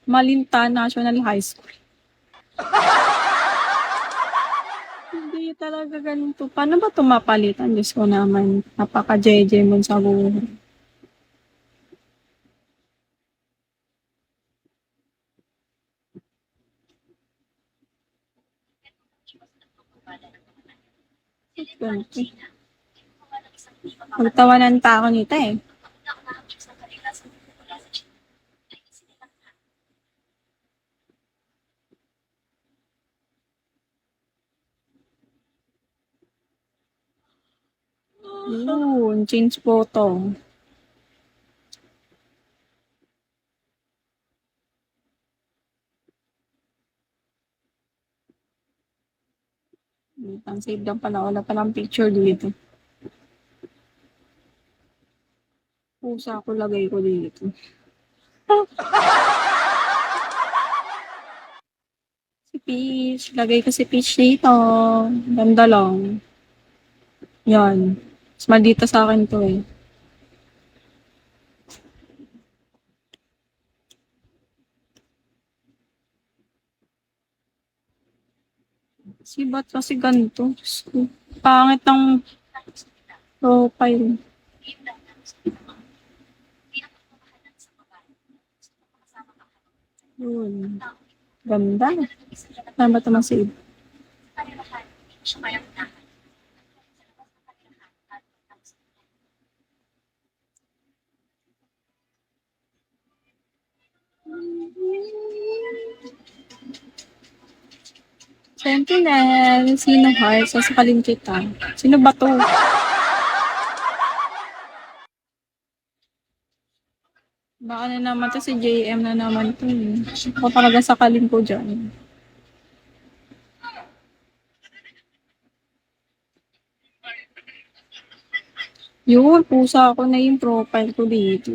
Malinta National High School. Hindi talaga ganito. Paano ba 'to mapalitan? Diyos ko naman, napaka-jeje mo sa buhay. Ba't ganito? Magtawanan pa ako nito eh. Yun, change photo. Ang save lang pala. Wala palang picture dito. Pusa ko lagay ko dito. Si Peach. Lagay ko si Peach dito. Ganda lang. Yan. Mas maldita sa akin to eh. Si ba't kasi ganito? Diyos ko. Pangit ng profile. Yun. Ganda. Saan ba ito masave? Sentinel. Sino heart? Sasakalin kita. Sino ba to? Baka na naman to si JM na naman to eh. Ako talaga sakalin ko dyan. Yun, pusa ko na yung profile ko dito.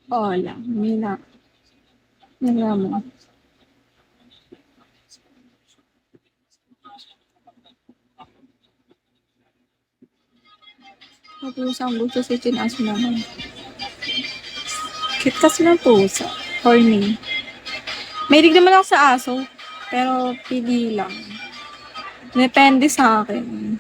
Wala, Mila. Mila mo. Pusa ang gusto si Chinas naman. Cute kasi ng pusa. For me. Mahilig naman ako sa aso. Pero pili lang. Depende sa akin.